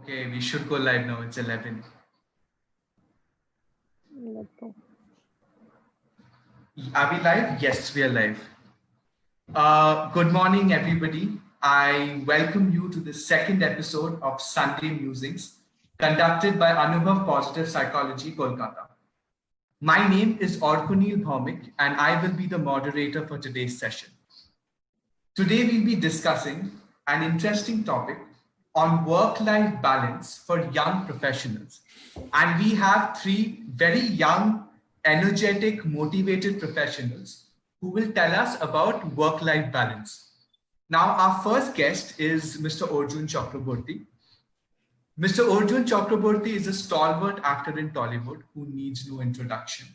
Okay, we should go live now. It's 11. Let's go. Are we live? Yes, we are live. Good morning, everybody. I welcome you to the second episode of Sunday Musings, conducted by Anubhav Positive Psychology, Kolkata. My name is Orkunil Bhaumik, and I will be the moderator for today's session. Today, we'll be discussing an interesting topic on work-life balance for young professionals. And we have three very young, energetic, motivated professionals who will tell us about work-life balance. Now, our first guest is Mr. Arjun Chakraborty. Mr. Arjun Chakraborty is a stalwart actor in Tollywood who needs no introduction.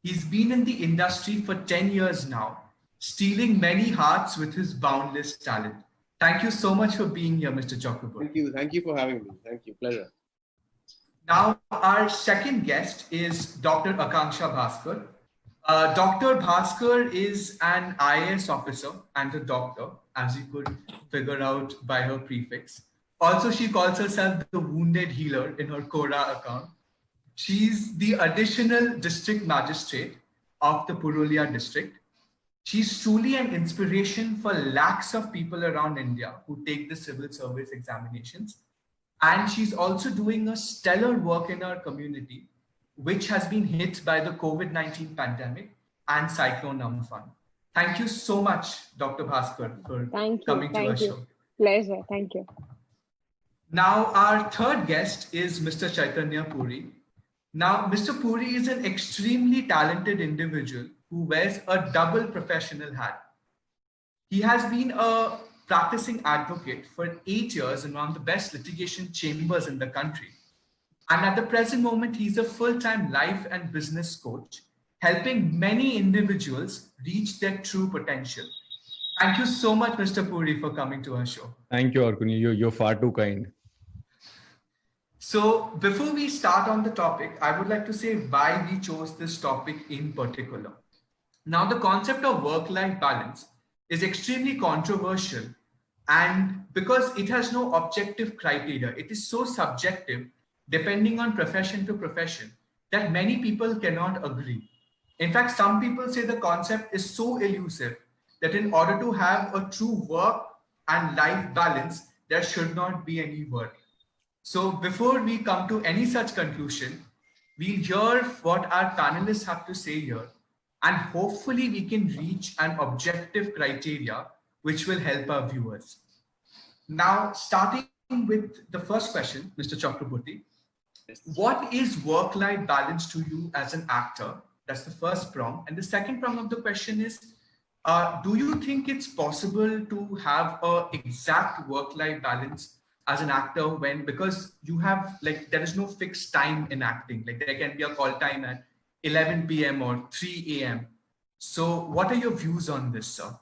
He's been in the industry for 10 years now, stealing many hearts with his boundless talent. Thank you so much for being here, Mr. Chakraborty. Thank you for having me. Thank you, pleasure. Now, our second guest is Dr. Akanksha Bhaskar. Dr. Bhaskar is an IAS officer and a doctor, as you could figure out by her prefix. Also, she calls herself the Wounded Healer in her Quora account. She's the additional district magistrate of the Purulia district. She's truly an inspiration for lakhs of people around India who take the civil service examinations. And she's also doing a stellar work in our community, which has been hit by the COVID-19 pandemic and Cyclone Amphan. Thank you so much, Dr. Bhaskar, for coming to our show. Pleasure. Thank you. Now, our third guest is Mr. Chaitanya Puri. Now, Mr. Puri is an extremely talented individual who wears a double professional hat. He has been a practicing advocate for 8 years in one of the best litigation chambers in the country. And at the present moment, he's a full-time life and business coach, helping many individuals reach their true potential. Thank you so much, Mr. Puri, for coming to our show. Thank you, Arkuni. You're far too kind. So before we start on the topic, I would like to say why we chose this topic in particular. Now, the concept of work-life balance is extremely controversial, and because it has no objective criteria, it is so subjective depending on profession to profession that many people cannot agree. In fact, some people say the concept is so elusive that in order to have a true work and life balance, there should not be any work. So before we come to any such conclusion, we'll hear what our panelists have to say here, and hopefully we can reach an objective criteria which will help our viewers. Now, starting with the first question, Mr. Chakraborty, what is work-life balance to you as an actor? That's the first prong. And the second prong of the question is, do you think it's possible to have an exact work-life balance as an actor because you have, there is no fixed time in acting. There can be a call time at 11 p.m. or 3 a.m. So what are your views on this, sir?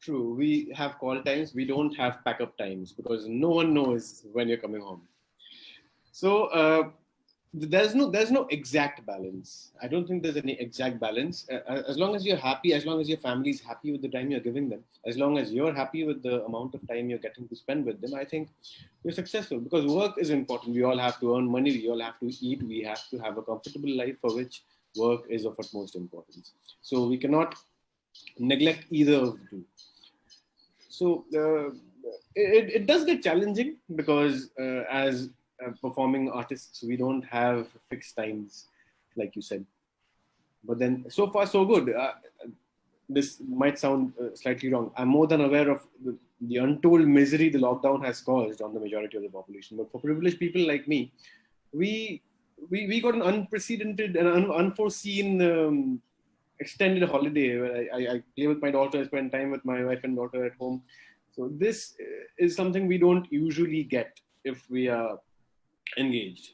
True. We have call times. We don't have backup times because no one knows when you're coming home. So there's no exact balance. I don't think there's any exact balance. As long as you're happy, as long as your family is happy with the time you're giving them, as long as you're happy with the amount of time you're getting to spend with them, I think you're successful because work is important. We all have to earn money. We all have to eat. We have to have a comfortable life for which work is of utmost importance. So we cannot neglect either of the two. So it does get challenging because as performing artists, we don't have fixed times, like you said. But then, so far, so good. This might sound slightly wrong. I'm more than aware of the untold misery the lockdown has caused on the majority of the population. But for privileged people like me, we got an unprecedented and unforeseen extended holiday where I play with my daughter, I spend time with my wife and daughter at home. So this is something we don't usually get if we are engaged.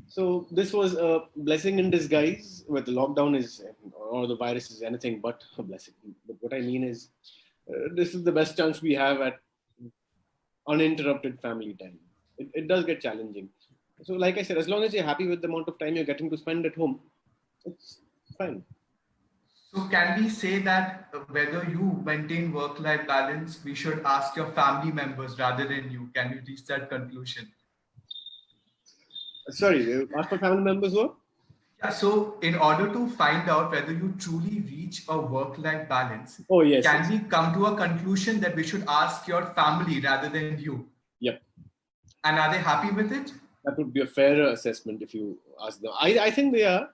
So this was a blessing in disguise, where the lockdown is, or the virus is anything but a blessing. But what I mean is, this is the best chance we have at uninterrupted family time. It does get challenging. So like I said, as long as you're happy with the amount of time you're getting to spend at home, it's fine. So can we say that whether you maintain work-life balance, we should ask your family members rather than you? Can you reach that conclusion? Sorry, ask for family members who? Yeah, so in order to find out whether you truly reach a work-life balance, Oh, yes. can yes. we come to a conclusion that we should ask your family rather than you? Yep. And are they happy with it? That would be a fairer assessment if you ask them. I think they are,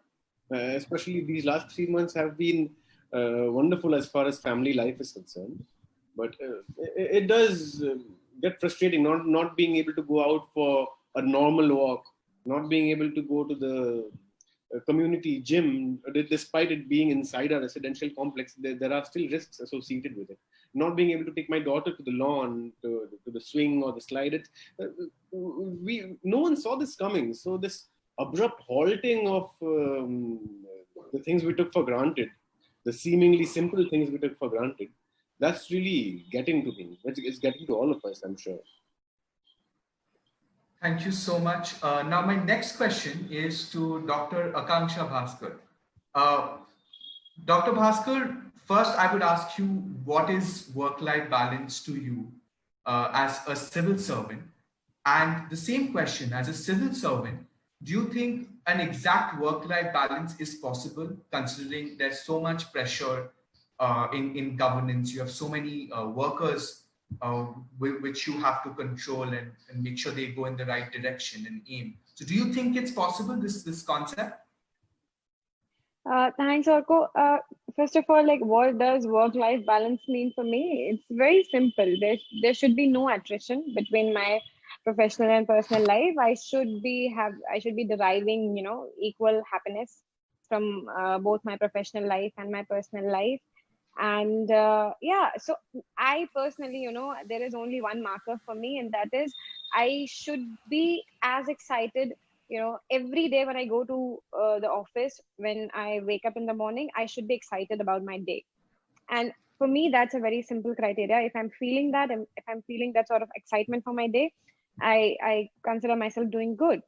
especially these last 3 months have been wonderful as far as family life is concerned. But it does get frustrating not being able to go out for a normal walk, not being able to go to the community gym, despite it being inside a residential complex. There are still risks associated with it. Not being able to take my daughter to the lawn, to the swing or the slide. No one saw this coming. So this abrupt halting of the things we took for granted, the seemingly simple things we took for granted, that's really getting to me. It's getting to all of us, I'm sure. Thank you so much. Now, my next question is to Dr. Akanksha Bhaskar. Dr. Bhaskar, first I would ask you, what is work-life balance to you as a civil servant? And the same question, as a civil servant, do you think an exact work-life balance is possible, considering there's so much pressure in governance? You have so many workers which you have to control and make sure they go in the right direction and aim. So do you think it's possible, this concept? Thanks, Orko. First of all, like, what does work-life balance mean for me? It's very simple. There should be no attrition between my professional and personal life. I should be deriving, equal happiness from both my professional life and my personal life. And so I personally, there is only one marker for me, and that is I should be as excited, every day when I go to the office. When I wake up in the morning, I should be excited about my day. And for me, that's a very simple criteria. If I'm feeling that, and if I'm feeling that sort of excitement for my day, I consider myself doing good.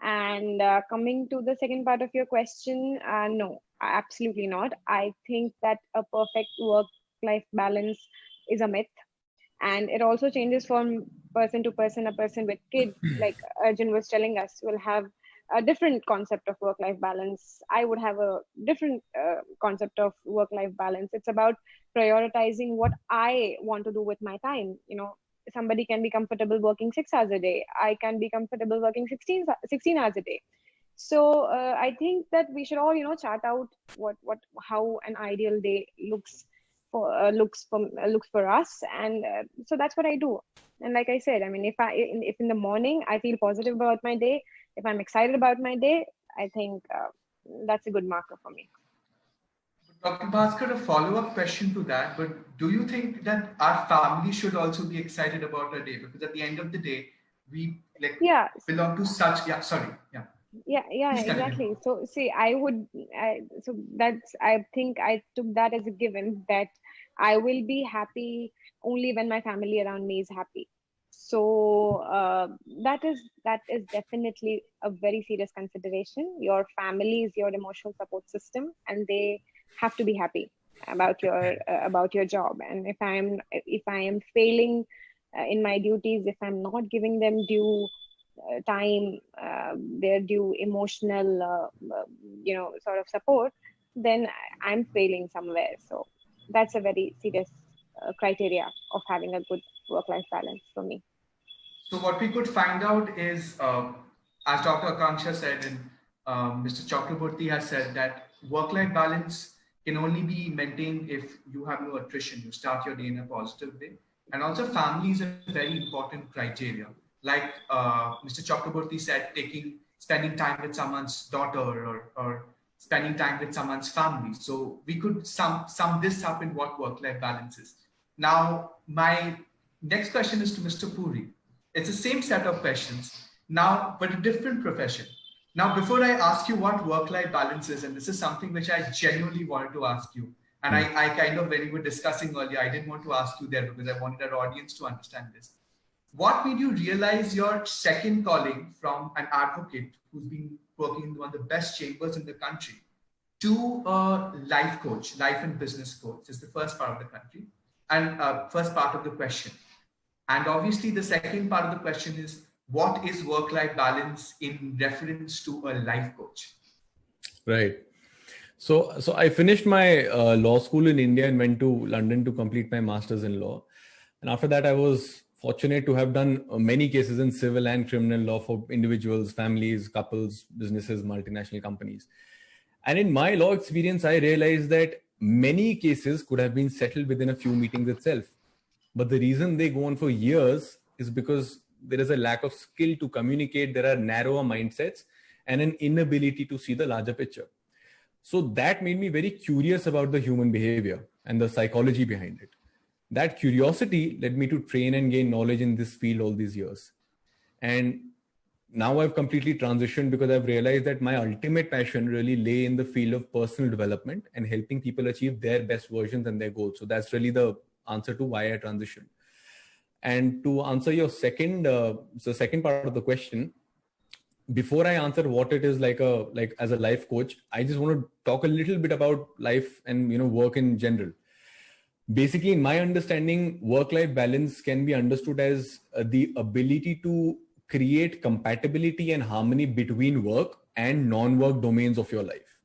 And coming to the second part of your question, no, absolutely not. I think that a perfect work-life balance is a myth. And it also changes from person to person. A person with kids, like Arjun was telling us, will have a different concept of work-life balance. I would have a different concept of work-life balance. It's about prioritizing what I want to do with my time. Somebody can be comfortable working 6 hours a day. I can be comfortable working 16 hours a day. So I think that we should all, chart out how an ideal day looks for us, and so that's what I do. And like I said, I mean, if in the morning I feel positive about my day, if I'm excited about my day, I think that's a good marker for me. Dr. Bhaskar, a follow-up question to that, but do you think that our family should also be excited about our day? Because at the end of the day, we belong to such, exactly. So see, I think I took that as a given, that I will be happy only when my family around me is happy. So that is definitely a very serious consideration. Your family is your emotional support system, and they have to be happy about your job. And if I am failing in my duties, if I'm not giving them due time, their due emotional sort of support, then I'm failing somewhere. So that's a very serious criteria of having a good work-life balance for me. So what we could find out is, as Dr. Akanksha said, and Mr. Chakraborty has said, that work-life balance can only be maintained if you have no attrition. You start your day in a positive way. And also family is a very important criteria. Like Mr. Chakraborty said, spending time with someone's daughter or spending time with someone's family. So we could sum this up in what work-life balance is. Now, my next question is to Mr. Puri. It's the same set of questions now, but a different profession. Now, before I ask you what work-life balance is, and this is something which I genuinely wanted to ask you, and I kind of, when we were discussing earlier, I didn't want to ask you there because I wanted our audience to understand this. What made you realize your second calling from an advocate who's been working in one of the best chambers in the country? to a life coach, life and business coach is the first part of the country and first part of the question. And obviously the second part of the question is, what is work-life balance in reference to a life coach? Right. So I finished my law school in India and went to London to complete my master's in law. And after that, I was fortunate to have done many cases in civil and criminal law for individuals, families, couples, businesses, multinational companies. And in my law experience, I realized that many cases could have been settled within a few meetings itself. But the reason they go on for years is because there is a lack of skill to communicate. There are narrower mindsets and an inability to see the larger picture. So that made me very curious about the human behavior and the psychology behind it. That curiosity led me to train and gain knowledge in this field all these years. And now I've completely transitioned because I've realized that my ultimate passion really lay in the field of personal development and helping people achieve their best versions and their goals. So that's really the answer to why I transitioned. And to answer your second part of the question, before I answer what it is like as a life coach, I just want to talk a little bit about life and work in general. Basically, in my understanding, work-life balance can be understood as the ability to create compatibility and harmony between work and non-work domains of your life.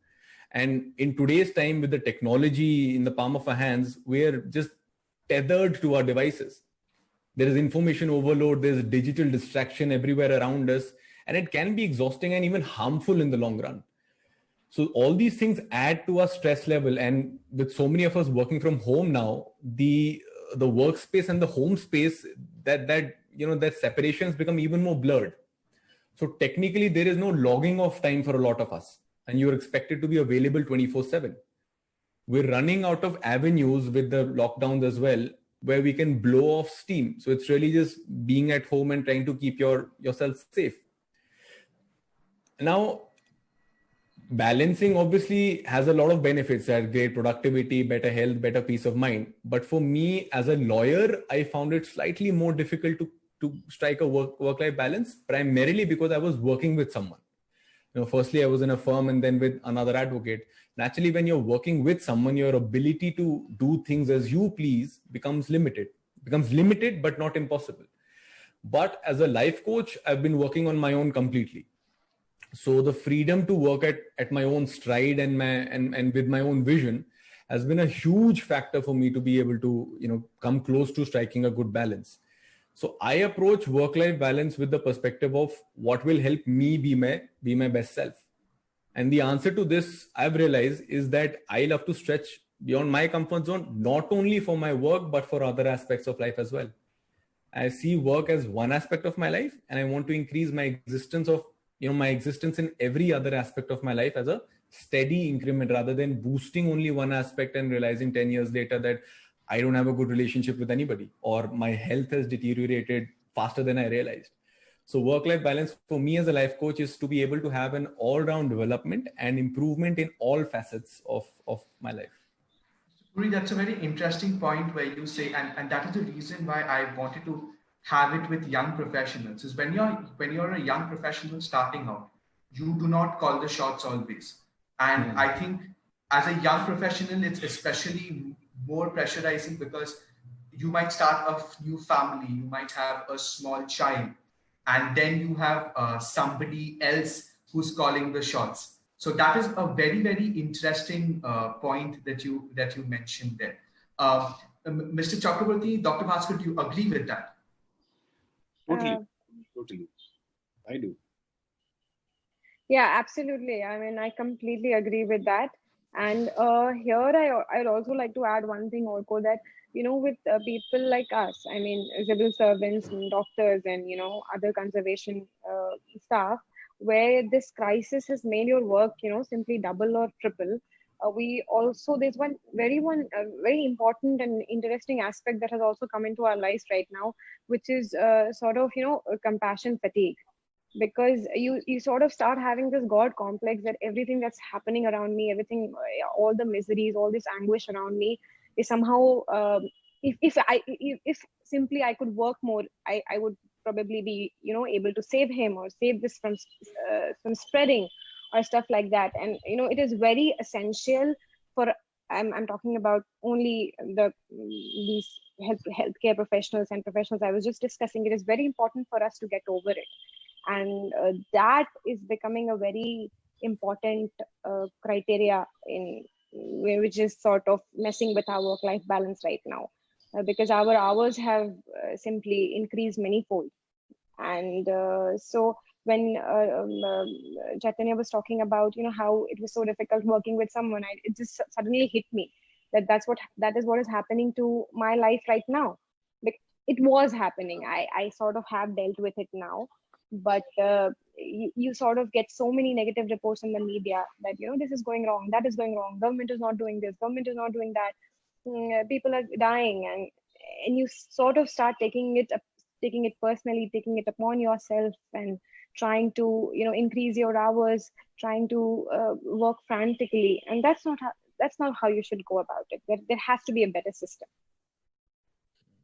And in today's time, with the technology in the palm of our hands, we're just tethered to our devices. There is information overload, there's digital distraction everywhere around us, and it can be exhausting and even harmful in the long run. So all these things add to our stress level. And with so many of us working from home now, the workspace and the home space, that separations become even more blurred. So technically there is no logging off time for a lot of us, and you're expected to be available 24/7. We're running out of avenues with the lockdowns as well, where we can blow off steam. So it's really just being at home and trying to keep yourself safe. Now, balancing obviously has a lot of benefits, that great productivity, better health, better peace of mind. But for me as a lawyer, I found it slightly more difficult to strike a work-life balance, primarily because I was working with someone. Firstly, I was in a firm and then with another advocate. Naturally, when you're working with someone, your ability to do things as you please becomes limited, but not impossible. But as a life coach, I've been working on my own completely. So the freedom to work at my own stride and with my own vision has been a huge factor for me to be able to, come close to striking a good balance. So I approach work-life balance with the perspective of what will help me be my best self. And the answer to this, I've realized, is that I love to stretch beyond my comfort zone, not only for my work, but for other aspects of life as well. I see work as one aspect of my life, and I want to increase my existence in every other aspect of my life as a steady increment, rather than boosting only one aspect and realizing 10 years later that I don't have a good relationship with anybody, or my health has deteriorated faster than I realized. So work-life balance for me as a life coach is to be able to have an all-round development and improvement in all facets of my life. Puri, that's a very interesting point where you say, and that is the reason why I wanted to have it with young professionals, is when you're a young professional starting out, you do not call the shots always. And I think as a young professional, it's especially more pressurizing because you might start a new family, you might have a small child, and then you have somebody else who's calling the shots. So that is a very, very interesting point that you mentioned there. Mr. Chakraborty, Dr. Bhaskar, do you agree with that? Totally. I do. Yeah, absolutely. I mean, I completely agree with that. And here I'd also like to add one thing, Orko, that, with people like us, I mean, civil servants and doctors and, other conservation staff, where this crisis has made your work, simply double or triple. There's one very important and interesting aspect that has also come into our lives right now, which is sort of, compassion fatigue. Because you sort of start having this God complex that everything that's happening around me, everything, all the miseries, all this anguish around me is somehow, if simply I could work more, I would probably be, able to save him or save this from spreading or stuff like that. And it is very essential for, I'm talking about only these healthcare professionals and professionals I was just discussing. It is very important for us to get over it, and that is becoming a very important criteria in which is sort of messing with our work-life balance right now, because our hours have simply increased manyfold. And so when Chaitanya was talking about how it was so difficult working with someone, it just suddenly hit me that that is what is happening to my life right now. It was happening. I sort of have dealt with it now, but you sort of get so many negative reports in the media that this is going wrong, that is going wrong, government is not doing this, government is not doing that, people are dying, and you sort of start taking it personally, taking it upon yourself, and trying to increase your hours, trying to work frantically, and that's not how you should go about it. There has to be a better system.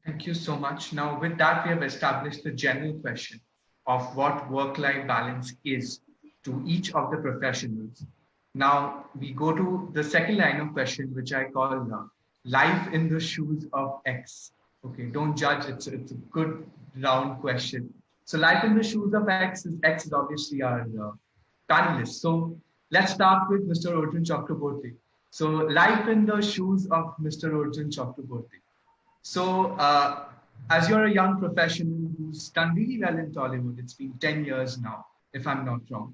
Thank you so much. Now, with that, we have established the general question of what work-life balance is to each of the professionals. Now, we go to the second line of question, which I call life in the shoes of X. Okay, don't judge. It's a good round question. So, life in the shoes of X is obviously our panelist. So, let's start with Mr. Arjun Chakraborty. So, life in the shoes of Mr. Arjun Chakraborty. So, as you're a young professional who's done really well in Tollywood, it's been 10 years now, if I'm not wrong,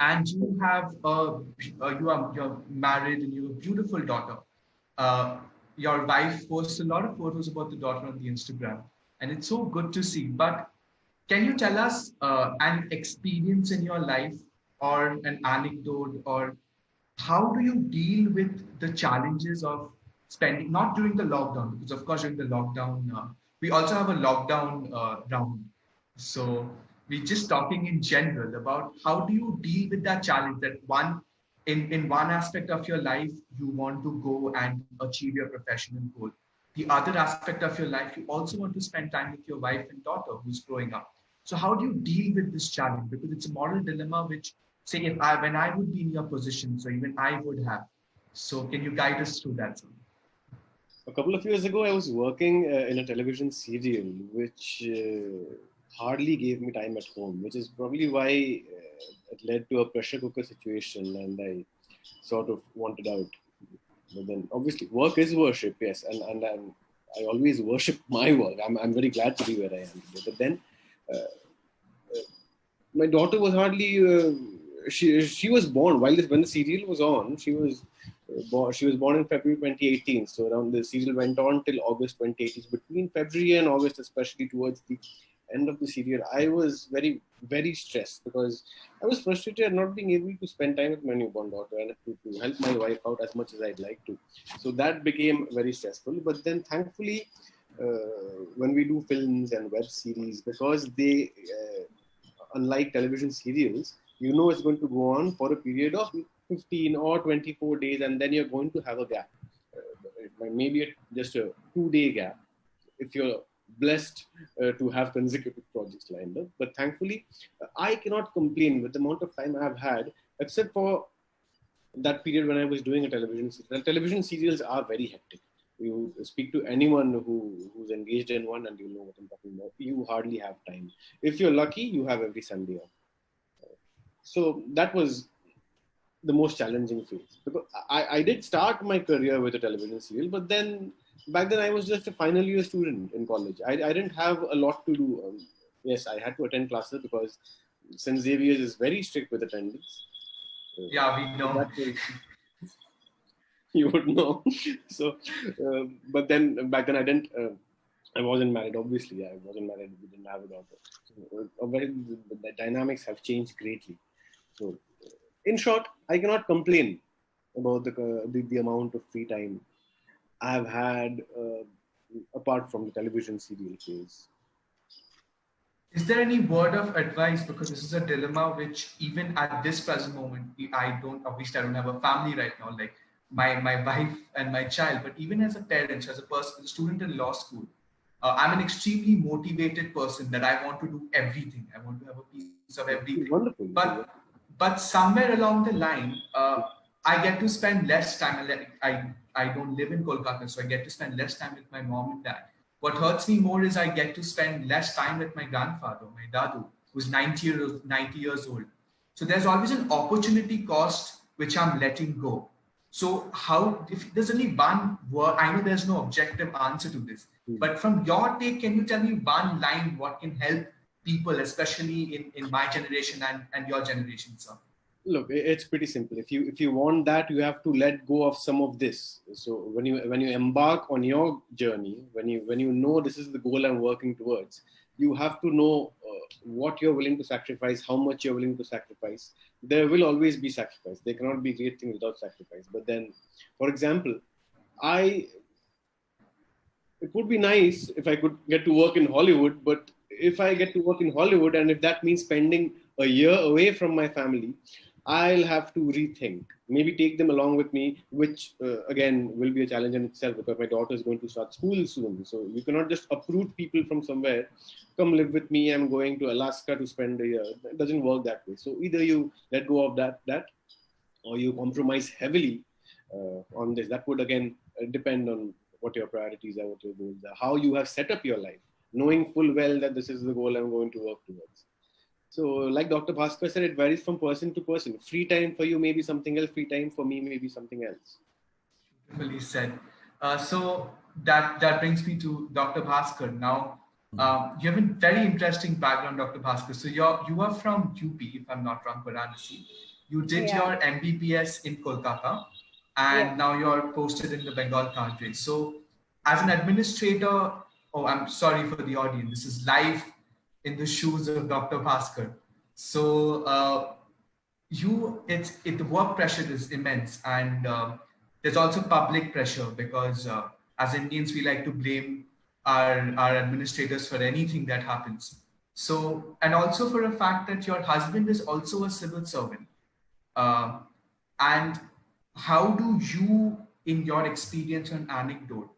and you have you're married and you have a beautiful daughter. Your wife posts a lot of photos about the daughter on the Instagram, and it's so good to see. But can you tell us an experience in your life or an anecdote, or how do you deal with the challenges of spending, not during the lockdown, because of course during the lockdown, we also have a lockdown round. So we're just talking in general about how do you deal with that challenge that in one aspect of your life, you want to go and achieve your professional goal. The other aspect of your life, you also want to spend time with your wife and daughter who's growing up. So how do you deal with this challenge? Because it's a moral dilemma, which say when I would be in your position, so even I would have. So can you guide us through that? A couple of years ago, I was working in a television serial, which hardly gave me time at home, which is probably why it led to a pressure cooker situation, and I sort of wanted out. But then, obviously, work is worship, yes, and I always worship my work. I'm very glad to be where I am today. But then, my daughter was hardly. She was born when the serial was on. She was born in February 2018. So around the serial went on till August 2018. Between February and August, especially towards the end of the serial, I was very, very stressed because I was frustrated at not being able to spend time with my newborn daughter and to help my wife out as much as I'd like to. So that became very stressful. But then thankfully, when we do films and web series, because they, unlike television serials, it's going to go on for a period of 15 or 24 days, and then you're going to have a gap. Maybe just a 2-day gap if you're blessed to have consecutive projects lined up. But thankfully, I cannot complain with the amount of time I've had, except for that period when I was doing a television serial. Television serials are very hectic. You speak to anyone who's engaged in one and you know what I'm talking about. You hardly have time. If you're lucky, you have every Sunday off. So that was the most challenging phase. Because I did start my career with a television serial, but then back then I was just a final year student in college. I didn't have a lot to do. Yes, I had to attend classes because St. Xavier's is very strict with attendance. Yeah, we know. You would know. So, but then back then I wasn't married. Obviously, I wasn't married. We didn't have a daughter. So, the dynamics have changed greatly. So, in short, I cannot complain about the amount of free time I have had apart from the television serial phase. Is there any word of advice? Because this is a dilemma which even at this present moment, I don't have a family right now, like my wife and my child, but even as a parent, as a person, a student in law school, I'm an extremely motivated person that I want to do everything. I want to have a piece of everything. Wonderful. but somewhere along the line, I get to spend less time. I don't live in Kolkata, so I get to spend less time with my mom and dad. What hurts me more is I get to spend less time with my grandfather, my dadu, who's 90 years old. So there's always an opportunity cost which I'm letting go. So how, if there's only one word, I know there's no objective answer to this, but from your take, can you tell me one line what can help people, especially in my generation and your generation, sir? Look, it's pretty simple. If you want that, you have to let go of some of this. So when you embark on your journey, when you know this is the goal I'm working towards, you have to know what you're willing to sacrifice, how much you're willing to sacrifice. There will always be sacrifice. There cannot be great things without sacrifice. But then, for example, it would be nice if I could get to work in Hollywood, but if I get to work in Hollywood and if that means spending a year away from my family, I'll have to rethink, maybe take them along with me, which again will be a challenge in itself because my daughter is going to start school soon. So you cannot just uproot people from somewhere, come live with me, I'm going to Alaska to spend a year. It doesn't work that way. So either you let go of that or you compromise heavily on this. That would again depend on what your priorities are, what your goals are, how you have set up your life, knowing full well that this is the goal I'm going to work towards. So like Dr. Bhaskar said, it varies from person to person. Free time for you may be something else. Free time for me may be something else. Beautifully said. So that brings me to Dr. Bhaskar. Now, you have a very interesting background, Dr. Bhaskar. So you are from UP, if I'm not wrong, Varanasi. You did your MBBS in Kolkata, and now you're posted in the Bengal Cadre. So as an administrator, I'm sorry for the audience, this is live in the shoes of Dr. Bhaskar. So the work pressure is immense, and there's also public pressure because as Indians, we like to blame our administrators for anything that happens. So, and also for a fact that your husband is also a civil servant. And how do you, in your experience and anecdote,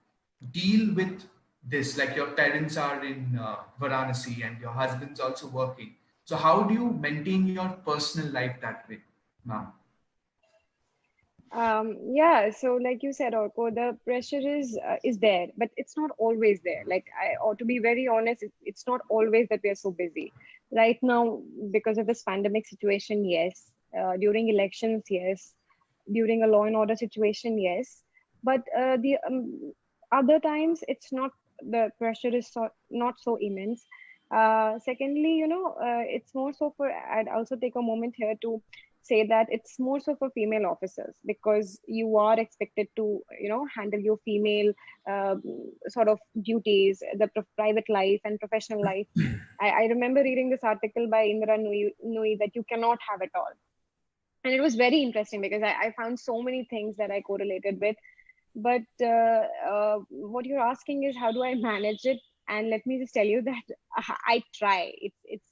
deal with this? Like your parents are in Varanasi and your husband's also working. So how do you maintain your personal life that way, ma'am? So like you said, Orko, the pressure is there, but it's not always there. Like I ought to be very honest, it's not always that we are so busy. Right now, because of this pandemic situation, yes. During elections, yes. During a law and order situation, yes. But the other times, it's not, the pressure is not so immense. Secondly, it's more so for, I'd also take a moment here to say that it's more so for female officers, because you are expected to, handle your female sort of duties, the private life and professional life. I remember reading this article by Indra Nui that you cannot have it all. And it was very interesting because I found so many things that I correlated with. But what you're asking is, how do I manage it? And let me just tell you that I try. It's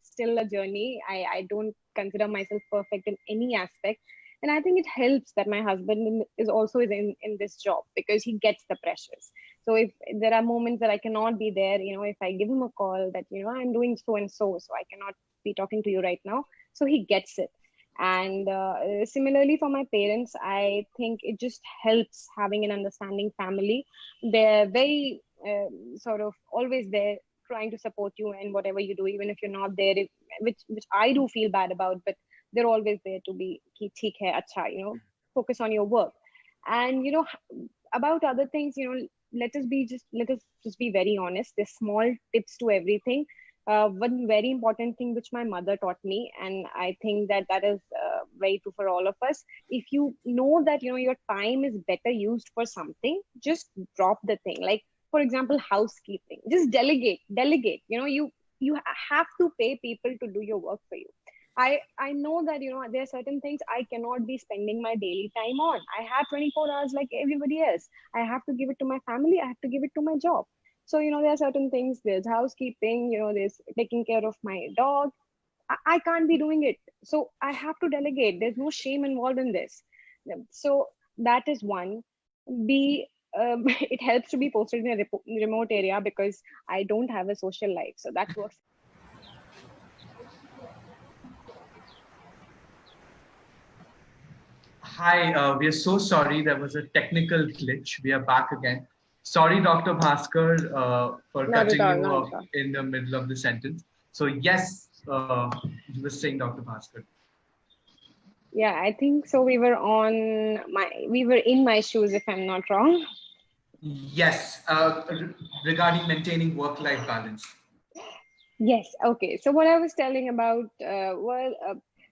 still a journey. I don't consider myself perfect in any aspect. And I think it helps that my husband is also in this job, because he gets the pressures. So if there are moments that I cannot be there, if I give him a call that, I'm doing so and so I cannot be talking to you right now. So he gets it. And similarly for my parents, I think it just helps having an understanding family. They're very sort of always there, trying to support you in whatever you do, even if you're not there, which I do feel bad about, but they're always there to be theek hai, acha, focus on your work. And about other things, let us just be very honest. There's small tips to everything. One very important thing which my mother taught me, and I think that is very true for all of us. If you know that your time is better used for something, just drop the thing. Like, for example, housekeeping. Just delegate. You have to pay people to do your work for you. I know that there are certain things I cannot be spending my daily time on. I have 24 hours like everybody else. I have to give it to my family. I have to give it to my job. So, there are certain things, there's housekeeping, there's taking care of my dog. I can't be doing it. So I have to delegate. There's no shame involved in this. So that is one. B, it helps to be posted in a remote area, because I don't have a social life. So that works. Hi, we are so sorry. There was a technical glitch. We are back again. Sorry, Dr. Bhaskar, for Not at cutting all, you not off at all. in the middle of the sentence. So, yes, you were saying, Dr. Bhaskar. Yeah, I think so. We were in my shoes, if I'm not wrong. Yes, regarding maintaining work-life balance. Yes. Okay. So what I was telling about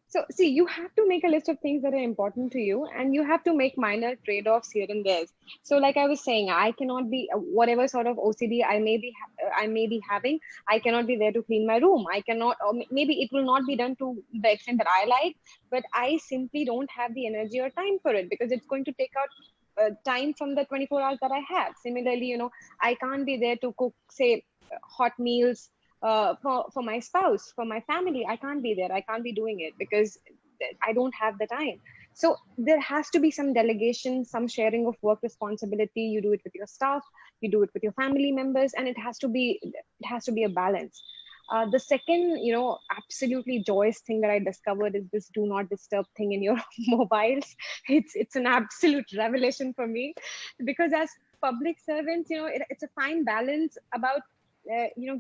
so see, you have to make a list of things that are important to you, and you have to make minor trade-offs here and there. So, like I was saying, I cannot be whatever sort of OCD I may be having. I cannot be there to clean my room. I cannot, or maybe it will not be done to the extent that I like, but I simply don't have the energy or time for it because it's going to take out time from the 24 hours that I have. Similarly, I can't be there to cook, say, hot meals for my spouse, for my family. I can't be there. I can't be doing it because I don't have the time. So there has to be some delegation, some sharing of work responsibility. You do it with your staff, you do it with your family members, and it has to be a balance. The second, absolutely joyous thing that I discovered is this do not disturb thing in your mobiles. It's an absolute revelation for me, because as public servants, it's a fine balance about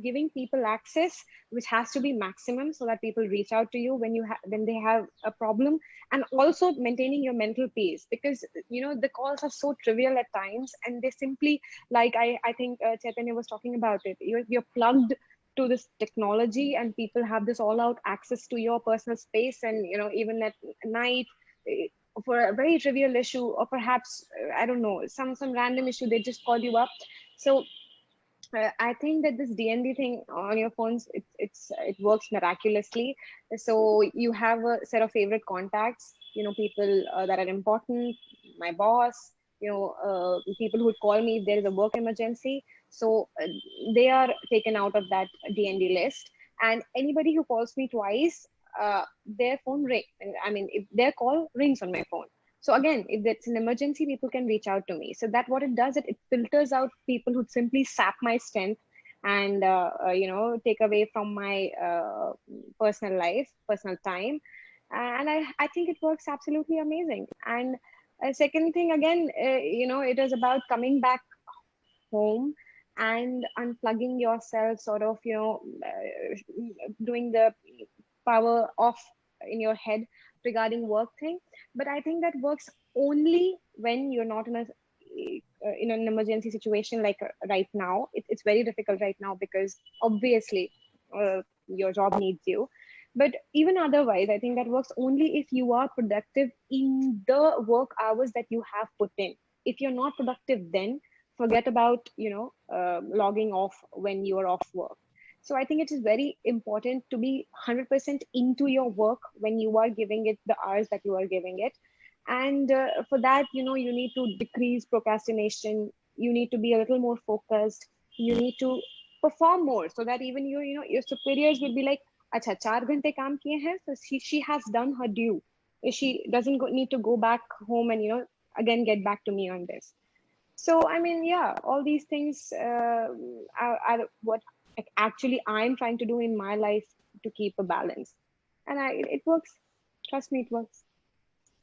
giving people access, which has to be maximum so that people reach out to you when they have a problem, and also maintaining your mental peace, because the calls are so trivial at times, and they simply, like I think Chaitanya was talking about it, you're plugged to this technology, and people have this all out access to your personal space, and even at night, eh, for a very trivial issue, or perhaps I don't know, some random issue, they just call you up. So I think that this DND thing on your phones, it works miraculously. So you have a set of favorite contacts, people that are important, my boss, people who would call me if there is a work emergency. So they are taken out of that DND list. And anybody who calls me twice, their phone ring. I mean, if their call rings on my phone. So again, if it's an emergency, people can reach out to me. So that what it does, it filters out people who simply sap my strength and take away from my personal life, personal time. And I think it works absolutely amazing. And second thing, again, it is about coming back home and unplugging yourself, sort of, doing the power off in your head regarding work thing. But I think that works only when you're not in an emergency situation, like right now. It's very difficult right now because obviously your job needs you. But even otherwise, I think that works only if you are productive in the work hours that you have put in. If you're not productive, then forget about logging off when you are off work. So I think it is very important to be 100% into your work when you are giving it the hours that you are giving it. And for that, you need to decrease procrastination. You need to be a little more focused. You need to perform more, so that even your superiors will be like, "Acha, 4 ghante kaam kiye hain, so she has done her due. She doesn't need to go back home and again get back to me on this." So I mean, yeah, all these things are what actually I'm trying to do in my life to keep a balance, and it works. Trust me, it works.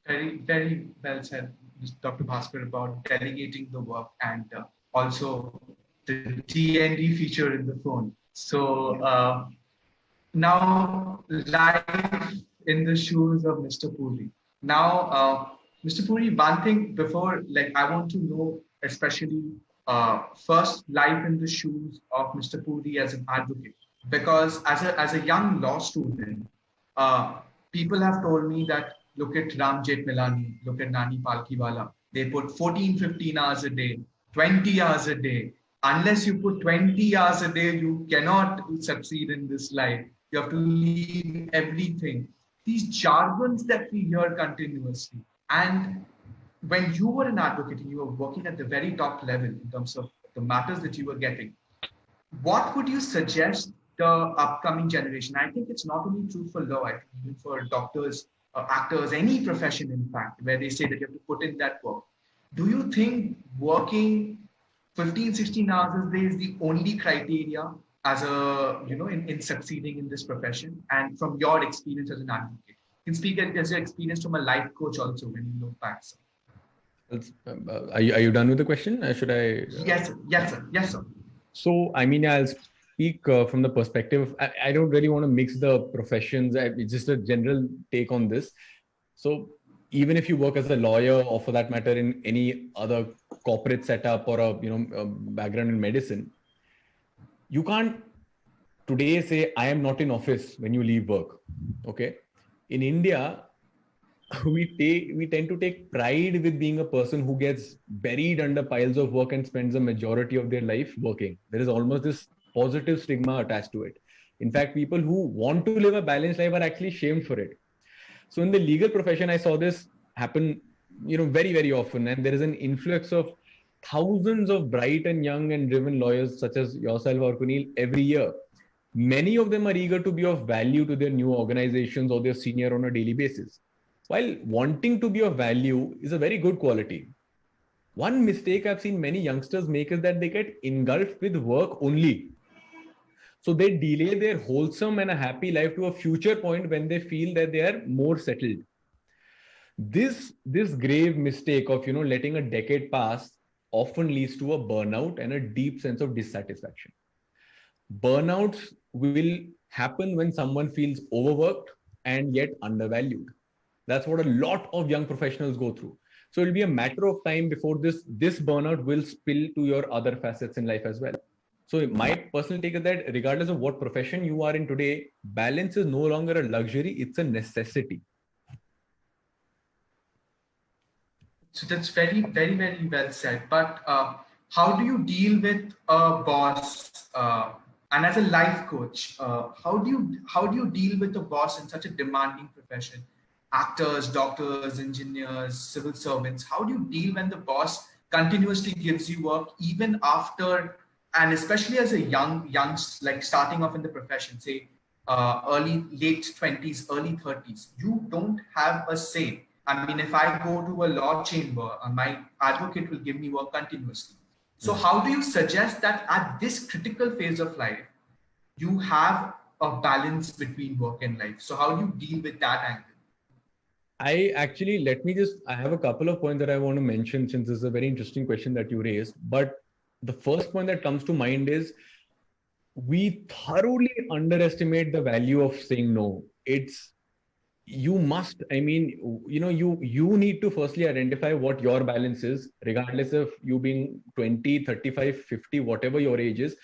Very, very well said, Dr. Bhaskar, about delegating the work and also the DND feature in the phone. So now, life in the shoes of Mr. Puri. Now, Mr. Puri, one thing before, like, I want to know, especially first, life in the shoes of Mr. Puri as an advocate, because as a young law student, people have told me that look at Ram Jethmalani, look at Nani Palkiwala. They put 14, 15 hours a day, 20 hours a day. Unless you put 20 hours a day, you cannot succeed in this life. You have to leave everything. These jargons that we hear continuously. And when you were an advocate and you were working at the very top level in terms of the matters that you were getting, what would you suggest the upcoming generation? I think it's not only true for law, I think even for doctors, actors, any profession, in fact, where they say that you have to put in that work. Do you think working 15, 16 hours a day is the only criteria as in succeeding in this profession? And from your experience as an advocate, You can speak as your experience from a life coach also when you look back. Sir. Are you done with the question? Should I? Yes, sir. Yes, sir. Yes, sir. So, I mean, I'll speak from the perspective. I don't really want to mix the professions. It's just a general take on this. So, even if you work as a lawyer, or for that matter, in any other corporate setup or a background in medicine, you can't today say I am not in office when you leave work. Okay, in India, we tend to take pride with being a person who gets buried under piles of work and spends a majority of their life working. There is almost this positive stigma attached to it. In fact, people who want to live a balanced life are actually shamed for it. So in the legal profession, I saw this happen, very, very often. And there is an influx of thousands of bright and young and driven lawyers such as yourself or Kunil every year. Many of them are eager to be of value to their new organizations or their senior on a daily basis. While wanting to be of value is a very good quality, one mistake I've seen many youngsters make is that they get engulfed with work only. So they delay their wholesome and a happy life to a future point when they feel that they are more settled. This grave mistake of letting a decade pass often leads to a burnout and a deep sense of dissatisfaction. Burnouts will happen when someone feels overworked and yet undervalued. That's what a lot of young professionals go through. So it'll be a matter of time before this burnout will spill to your other facets in life as well. So my personal take is that regardless of what profession you are in today, balance is no longer a luxury, it's a necessity. So that's very, very, very well said. But how do you deal with a boss? And as a life coach, how do you deal with a boss in such a demanding profession? Actors, doctors, engineers, civil servants. How do you deal when the boss continuously gives you work even after, and especially as a young, like starting off in the profession, say late 20s, early 30s, you don't have a say. I mean, if I go to a law chamber, my advocate will give me work continuously. So how do you suggest that at this critical phase of life, you have a balance between work and life? So how do you deal with that angle? I have a couple of points that I want to mention since this is a very interesting question that you raised. But the first point that comes to mind is we thoroughly underestimate the value of saying no. You need to firstly identify what your balance is, regardless of you being 20, 35, 50, whatever your age is.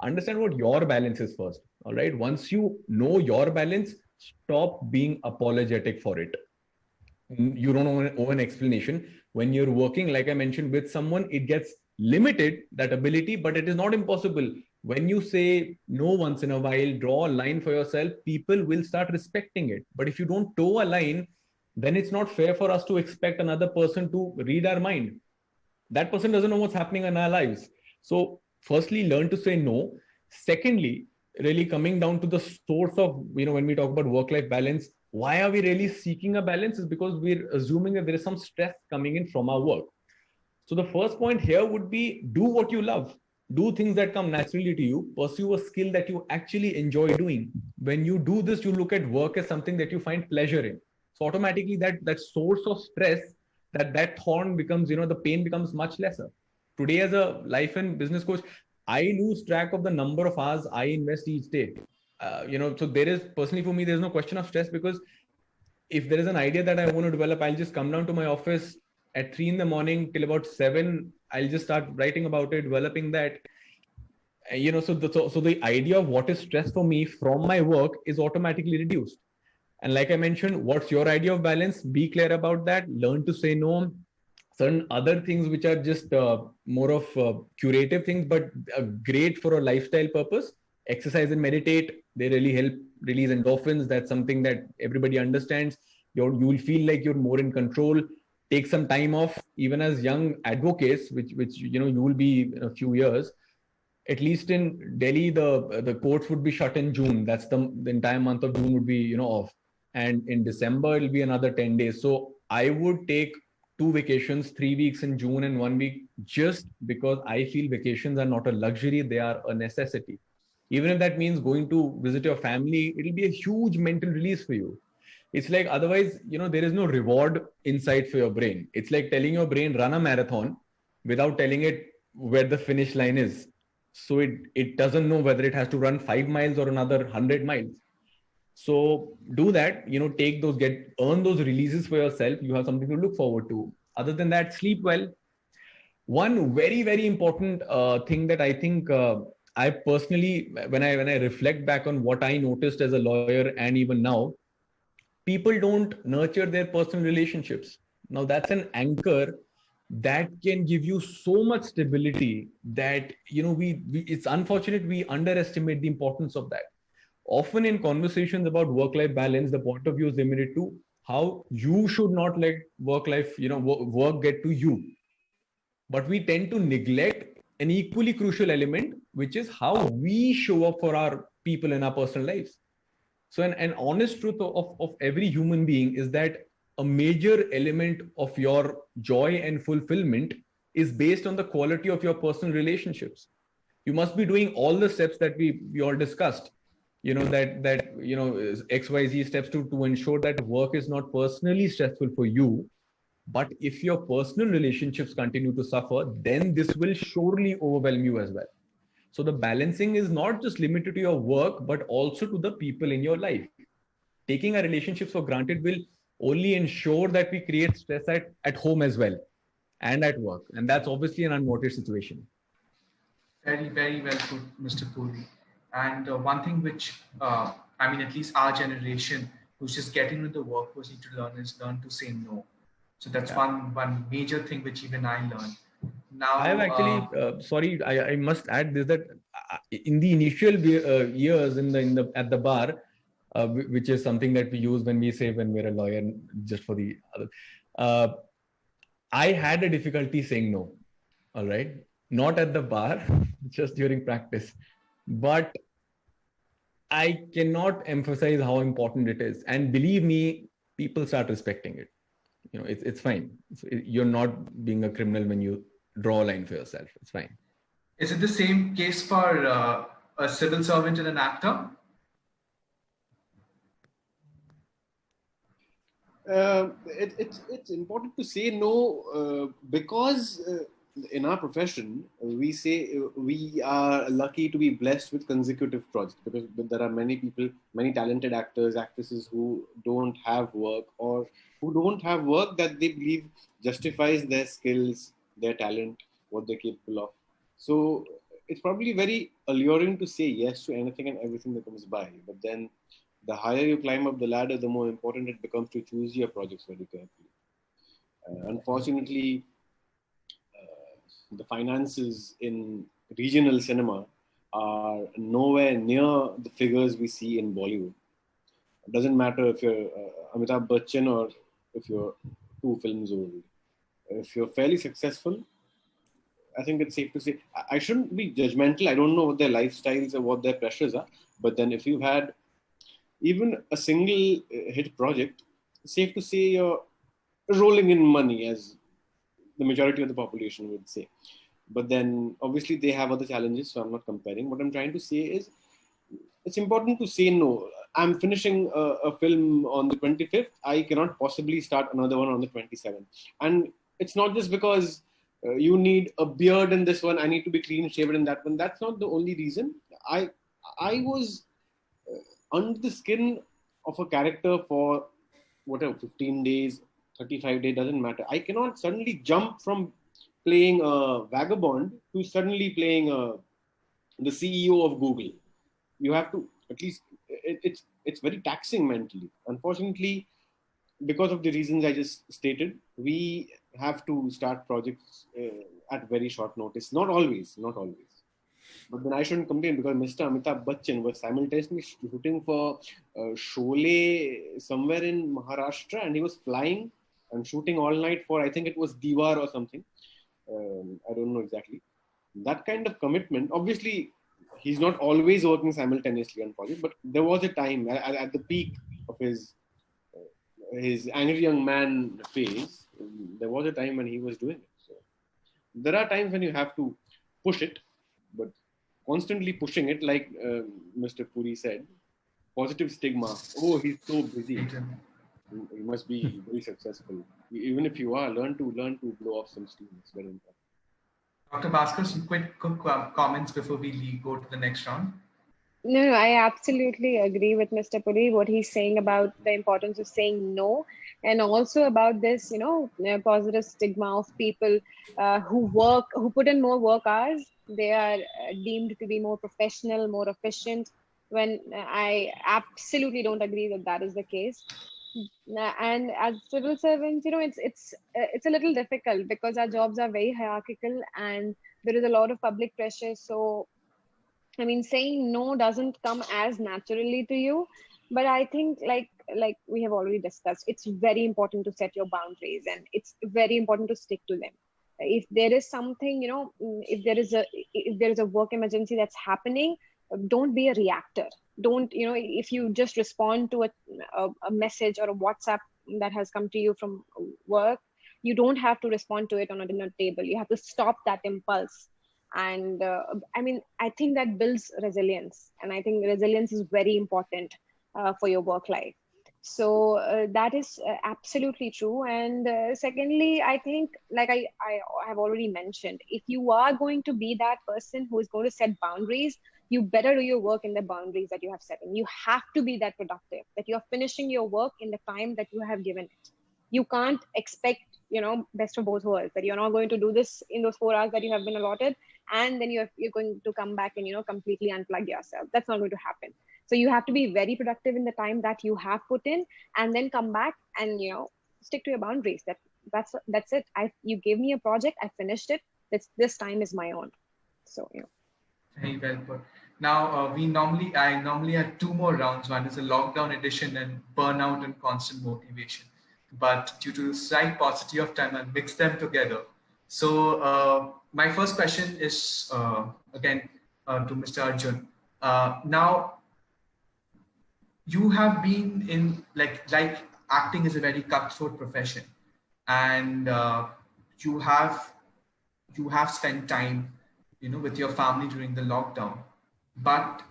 Understand what your balance is first. All right. Once you know your balance, stop being apologetic for it. You don't owe an explanation. When you're working, like I mentioned, with someone, it gets limited, that ability, but it is not impossible. When you say no once in a while, draw a line for yourself, people will start respecting it. But if you don't toe a line, then it's not fair for us to expect another person to read our mind. That person doesn't know what's happening in our lives. So firstly, learn to say no. Secondly, really coming down to the source of, when we talk about work-life balance, why are we really seeking a balance is because we're assuming that there is some stress coming in from our work. So the first point here would be do what you love. Do things that come naturally to you. Pursue a skill that you actually enjoy doing. When you do this, you look at work as something that you find pleasure in. So automatically that source of stress, that thorn becomes, the pain becomes much lesser. Today, as a life and business coach, I lose track of the number of hours I invest each day. So there is, personally for me, there's no question of stress, because if there is an idea that I want to develop, I'll just come down to my office at 3 a.m. till about 7. I'll just start writing about it, developing that. So the idea of what is stress for me from my work is automatically reduced. And like I mentioned, what's your idea of balance? Be clear about that. Learn to say no. Certain other things which are just more of curative things, but great for a lifestyle purpose. Exercise and meditate. They really help release endorphins. That's something that everybody understands. You will feel like you're more in control. Take some time off, even as young advocates, which you will be in a few years. At least in Delhi, the courts would be shut in June. That's the entire month of June would be off, and in December it'll be another 10 days. So I would take 2 vacations, 3 weeks in June and 1 week, just because I feel vacations are not a luxury; they are a necessity. Even if that means going to visit your family, it'll be a huge mental release for you. It's like, otherwise, there is no reward inside for your brain. It's like telling your brain, run a marathon without telling it where the finish line is. So it doesn't know whether it has to run 5 miles or another 100 miles. So do that, take those, earn those releases for yourself. You have something to look forward to. Other than that, sleep well. One very, very important thing that I think I personally, when I reflect back on what I noticed as a lawyer and even now, people don't nurture their personal relationships. Now that's an anchor that can give you so much stability that, it's unfortunate we underestimate the importance of that. Often in conversations about work-life balance, the point of view is limited to how you should not let work-life, work get to you. But we tend to neglect an equally crucial element, which is how we show up for our people in our personal lives. So an honest truth of every human being is that a major element of your joy and fulfillment is based on the quality of your personal relationships. You must be doing all the steps that we all discussed, XYZ steps to ensure that work is not personally stressful for you. But if your personal relationships continue to suffer, then this will surely overwhelm you as well. So the balancing is not just limited to your work, but also to the people in your life. Taking our relationships for granted will only ensure that we create stress at home as well and at work. And that's obviously an unwanted situation. Very, very well put, Mr. Puri. And one thing which, at least our generation who's just getting into the workforce need to learn is learn to say no. So that's one major thing which even I learned. Now, I have actually, I must add this, that in the initial years at the bar, which is something that we use when we're a lawyer, just for the other, I had a difficulty saying no. All right, not at the bar, just during practice, but I cannot emphasize how important it is. And believe me, people start respecting it. It's fine. You're not being a criminal when you draw a line for yourself. It's fine. Is it the same case for a civil servant and an actor? It's important to say no because in our profession, we say we are lucky to be blessed with consecutive projects, because there are many people, many talented actors, actresses who don't have work, or who don't have work that they believe justifies their skills, their talent, what they're capable of. So it's probably very alluring to say yes to anything and everything that comes by. But then the higher you climb up the ladder, the more important it becomes to choose your projects very carefully. Unfortunately, the finances in regional cinema are nowhere near the figures we see in Bollywood. It doesn't matter if you're Amitabh Bachchan or if you're 2 films old. If you're fairly successful, I think it's safe to say, I shouldn't be judgmental. I don't know what their lifestyles or what their pressures are. But then if you've had even a single hit project, it's safe to say you're rolling in money, as the majority of the population would say. But then obviously they have other challenges, so I'm not comparing. What I'm trying to say is it's important to say no. I'm finishing a film on the 25th. I cannot possibly start another one on the 27th. And it's not just because you need a beard in this one, I need to be clean shaven in that one. That's not the only reason. I was under the skin of a character for whatever, 15 days, 35 days, doesn't matter. I cannot suddenly jump from playing a vagabond to suddenly playing the CEO of Google. You have to, at least, it's very taxing mentally. Unfortunately, because of the reasons I just stated, we have to start projects at very short notice. Not always. But then I shouldn't complain, because Mr. Amitabh Bachchan was simultaneously shooting for Sholay somewhere in Maharashtra, and he was flying and shooting all night for, I think it was Diwar or something. I don't know exactly. That kind of commitment, obviously, he's not always working simultaneously on projects, but there was a time at the peak of his angry young man phase, there was a time when he was doing it. So there are times when you have to push it, but constantly pushing it, like Mr. Puri said, positive stigma. Oh, he's so busy. You must be very successful. Even if you are, learn to blow off some steam. It's very important. Dr. Bhaskar, some quick comments before we go to the next round. No, I absolutely agree with Mr. Puri, what he's saying about the importance of saying no, and also about this, positive stigma of people who put in more work hours. They are deemed to be more professional, more efficient, when I absolutely don't agree that that is the case. And as civil servants, it's a little difficult because our jobs are very hierarchical and there is a lot of public pressure. So I mean, saying no doesn't come as naturally to you, but I think like we have already discussed, it's very important to set your boundaries and it's very important to stick to them. If there is something, if there is a work emergency that's happening, don't be a reactor. Don't, if you just respond to a message or a WhatsApp that has come to you from work, you don't have to respond to it on a dinner table. You have to stop that impulse. And I think that builds resilience, and I think resilience is very important for your work life. So that is absolutely true. And secondly, I think, like I have already mentioned, if you are going to be that person who is going to set boundaries, you better do your work in the boundaries that you have set in. You have to be that productive, that you're finishing your work in the time that you have given it. You can't expect, best of both worlds, that you're not going to do this in those 4 hours that you have been allotted, and then you're going to come back and, completely unplug yourself. That's not going to happen. So you have to be very productive in the time that you have put in, and then come back and, stick to your boundaries. That's it. You gave me a project, I finished it. This time is my own. So, Very well put. Now, I normally have 2 more rounds. One is a lockdown edition and burnout and constant motivation. But due to the slight paucity of time, I'll mix them together. So my first question is, again, to Mr. Arjun. Now, you have been in, like acting is a very cutthroat profession. And you have spent time, with your family during the lockdown. But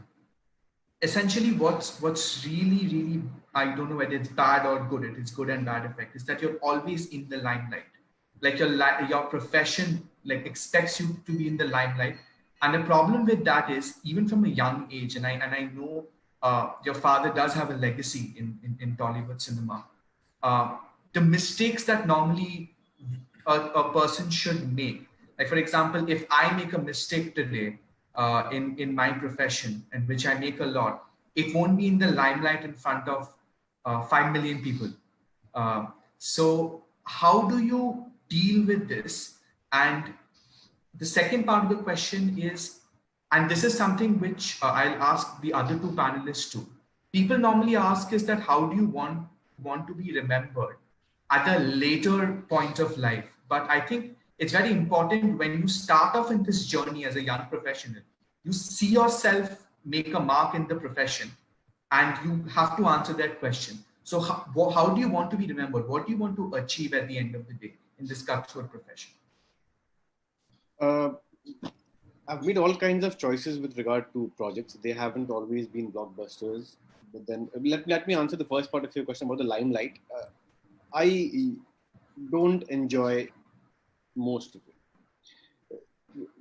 essentially what's really, really, I don't know whether it's bad or good, it's good and bad effect, is that you're always in the limelight. Like your profession expects you to be in the limelight. And the problem with that is, even from a young age, and I know your father does have a legacy in Tollywood cinema, the mistakes that normally a person should make. Like, for example, if I make a mistake today in my profession, and which I make a lot, it won't be in the limelight in front of 5 million people. So how do you deal with this? And the second part of the question is, and this is something which I'll ask the other 2 panelists too. People normally ask is that how do you want to be remembered at a later point of life? But I think it's very important when you start off in this journey as a young professional, you see yourself make a mark in the profession, and you have to answer that question. So how do you want to be remembered? What do you want to achieve at the end of the day in this cutthroat profession? I've made all kinds of choices with regard to projects. They haven't always been blockbusters. But then let me answer the first part of your question about the limelight. I don't enjoy most of it.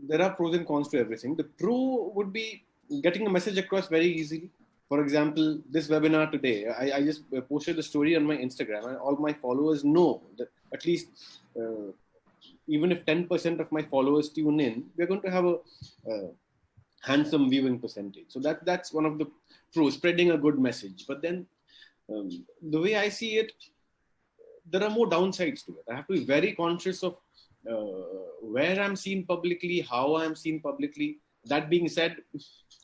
There are pros and cons to everything. The pro would be getting a message across very easily. For example, this webinar today, I just posted a story on my Instagram, and all my followers know that at least even if 10% of my followers tune in, we're going to have a handsome viewing percentage. So that's one of the pros, spreading a good message. But then the way I see it, there are more downsides to it. I have to be very conscious of where I'm seen publicly, how I'm seen publicly. That being said,